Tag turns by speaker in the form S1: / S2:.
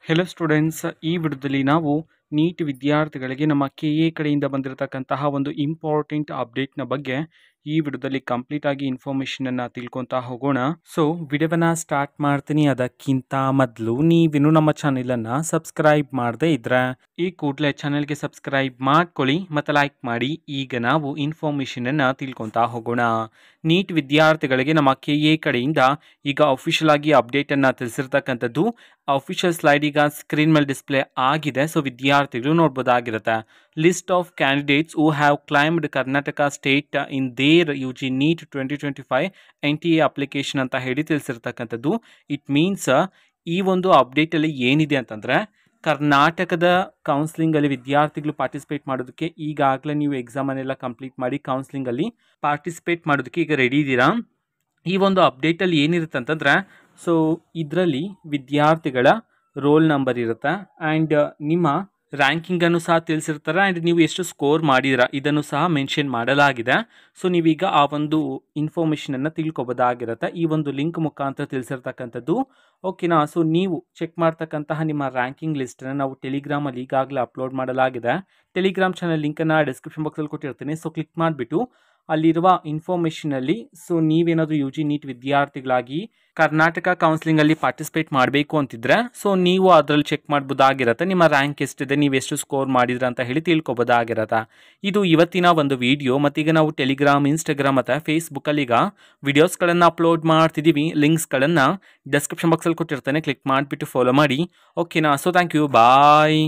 S1: Hello students, ಈ ವಿಡಿಯೋದಲ್ಲಿ ನಾವು ನೀಟ್ ವಿದ್ಯಾರ್ಥಿಗಳಿಗೆ ನಮ್ಮ ಕೆಎ ಕಡೆಯಿಂದ ಬಂದಿರತಕ್ಕಂತಹ ಒಂದು ಇಂಪಾರ್ಟೆಂಟ್ ಅಪ್ಡೇಟ್ನ ಬಗ್ಗೆ ಈ ವಿಡಿಯೋದಲ್ಲಿ ಕಂಪ್ಲೀಟ್ ಆಗಿ ಇನ್ಫಾರ್ಮೇಶನ್ ಅನ್ನ ತಿಳ್ಕೊಂತಾ ಹೋಗೋಣ. ಸೊ ವಿಡಿಯೋವನ್ನ ಸ್ಟಾರ್ಟ್ ಮಾಡ್ತೀನಿ. ಅದಕ್ಕಿಂತ ಮೊದಲು ನೀವಿನ್ನು ನಮ್ಮ ಚಾನೆಲ್ ಅನ್ನ ಸಬ್ಸ್ಕ್ರೈಬ್ ಮಾಡದೇ ಇದ್ರೆ ಈ ಕೂಡಲೇ ಚಾನೆಲ್ಗೆ ಸಬ್ಸ್ಕ್ರೈಬ್ ಮಾಡ್ಕೊಳ್ಳಿ ಮತ್ತೆ ಲೈಕ್ ಮಾಡಿ. ಈಗ ನಾವು ಇನ್ಫಾರ್ಮೇಶನ್ ಅನ್ನ ತಿಳ್ಕೊಂತಾ ಹೋಗೋಣ. ನೀಟ್ ವಿದ್ಯಾರ್ಥಿಗಳಿಗೆ ನಮ್ಮ ಕೆಎ ಕಡೆಯಿಂದ ಈಗ ಅಫಿಷಿಯಲ್ ಆಗಿ ಅಪ್ಡೇಟ್ ಅನ್ನ ತಿಳಿಸಿರ್ತಕ್ಕಂಥದ್ದು. ಅಫಿಷಿಯಲ್ ಸ್ಲೈಡ್ ಈಗ ಸ್ಕ್ರೀನ್ ಮೇಲೆ ಡಿಸ್ಪ್ಲೇ ಆಗಿದೆ. ಸೊ ವಿದ್ಯಾರ್ಥಿಗಳು ನೋಡ್ಬೋದಾಗಿರುತ್ತೆ. List of candidates who have claimed Karnataka state in their UG NEET 2025 NTA application ಅಂತ ಹೇಳಿ ತಿಳಿಸಿರ್ತಕ್ಕಂಥದ್ದು. ಇಟ್ ಮೀನ್ಸ್ ಈ ಒಂದು ಅಪ್ಡೇಟ್ ಅಲ್ಲಿ ಏನಿದೆ ಅಂತಂದ್ರೆ, ಕರ್ನಾಟಕದ ಕೌನ್ಸಿಲಿಂಗ್ ಅಲ್ಲಿ ವಿದ್ಯಾರ್ಥಿಗಳು ಪಾರ್ಟಿಸಿಪೇಟ್ ಮಾಡೋದಕ್ಕೆ ಈಗಾಗಲೇ ನೀವು ಎಕ್ಸಾಮ್ ಅನ್ನೆಲ್ಲ ಕಂಪ್ಲೀಟ್ ಮಾಡಿ ಕೌನ್ಸಿಲಿಂಗ್ ಅಲ್ಲಿ ಪಾರ್ಟಿಸಿಪೇಟ್ ಮಾಡೋದಕ್ಕೆ ಈಗ ರೆಡಿ ಇದ್ದೀರಾ. ಈ ಒಂದು ಅಪ್ಡೇಟ್ ಅಲ್ಲಿ ಏನಿರುತ್ತೆ ಅಂತಂದ್ರೆ, ಸೊ ಇದರಲ್ಲಿ ವಿದ್ಯಾರ್ಥಿಗಳ ರೋಲ್ ನಂಬರ್ ಇರುತ್ತೆ ಆ್ಯಂಡ್ ನಿಮ್ಮ ರ್ಯಾಂಕಿಂಗನ್ನು ಸಹ ತಿಳಿಸಿರ್ತಾರೆ ಆ್ಯಂಡ್ ನೀವು ಎಷ್ಟು ಸ್ಕೋರ್ ಮಾಡಿದಿರಾ ಇದನ್ನು ಸಹ ಮೆನ್ಷನ್ ಮಾಡಲಾಗಿದೆ. ಸೊ ನೀವೀಗ ಆ ಒಂದು ಇನ್ಫಾರ್ಮೇಷನನ್ನು ತಿಳ್ಕೊಬೋದಾಗಿರುತ್ತೆ ಈ ಒಂದು ಲಿಂಕ್ ಮುಖಾಂತರ ತಿಳಿಸಿರ್ತಕ್ಕಂಥದ್ದು. ಓಕೆನಾ. ಸೊ ನೀವು ಚೆಕ್ ಮಾಡ್ತಕ್ಕಂತಹ ನಿಮ್ಮ ರ್ಯಾಂಕಿಂಗ್ ಲಿಸ್ಟನ್ನು ನಾವು ಟೆಲಿಗ್ರಾಮಲ್ಲಿ ಈಗಾಗಲೇ ಅಪ್ಲೋಡ್ ಮಾಡಲಾಗಿದೆ. ಟೆಲಿಗ್ರಾಮ್ ಚಾನಲ್ ಲಿಂಕನ್ನು ಡಿಸ್ಕ್ರಿಪ್ಷನ್ ಬಾಕ್ಸಲ್ಲಿ ಕೊಟ್ಟಿರ್ತೀನಿ. ಸೊ ಕ್ಲಿಕ್ ಮಾಡಿಬಿಟ್ಟು ಅಲ್ಲಿರುವ ಇನ್ಫಾರ್ಮೇಷನಲ್ಲಿ ಸೊ ನೀವೇನಾದರೂ UG ನೀಟ್ ವಿದ್ಯಾರ್ಥಿಗಳಾಗಿ ಕರ್ನಾಟಕ ಕೌನ್ಸಿಲಿಂಗಲ್ಲಿ ಪಾರ್ಟಿಸಿಪೇಟ್ ಮಾಡಬೇಕು ಅಂತಿದ್ರೆ ಸೊ ನೀವು ಅದರಲ್ಲಿ ಚೆಕ್ ಮಾಡ್ಬೋದಾಗಿರುತ್ತೆ ನಿಮ್ಮ ರ್ಯಾಂಕ್ ಎಷ್ಟಿದೆ, ನೀವು ಎಷ್ಟು ಸ್ಕೋರ್ ಮಾಡಿದ್ರೆ ಅಂತ ಹೇಳಿ ತಿಳ್ಕೊಬೋದಾಗಿರುತ್ತೆ. ಇದು ಇವತ್ತಿನ ಒಂದು ವಿಡಿಯೋ. ಮತ್ತೀಗ ನಾವು ಟೆಲಿಗ್ರಾಮ್, ಇನ್ಸ್ಟಾಗ್ರಾಮ್ ಮತ್ತು ಫೇಸ್ಬುಕ್ಕಲ್ಲಿ ಈಗ ವಿಡಿಯೋಸ್ಗಳನ್ನು ಅಪ್ಲೋಡ್ ಮಾಡ್ತಿದ್ದೀವಿ. ಲಿಂಕ್ಸ್ಗಳನ್ನು ಡಿಸ್ಕ್ರಿಪ್ಷನ್ ಬಾಕ್ಸಲ್ಲಿ ಕೊಟ್ಟಿರ್ತೇನೆ. ಕ್ಲಿಕ್ ಮಾಡಿಬಿಟ್ಟು ಫಾಲೋ ಮಾಡಿ. ಓಕೆನಾ. So thank you, bye.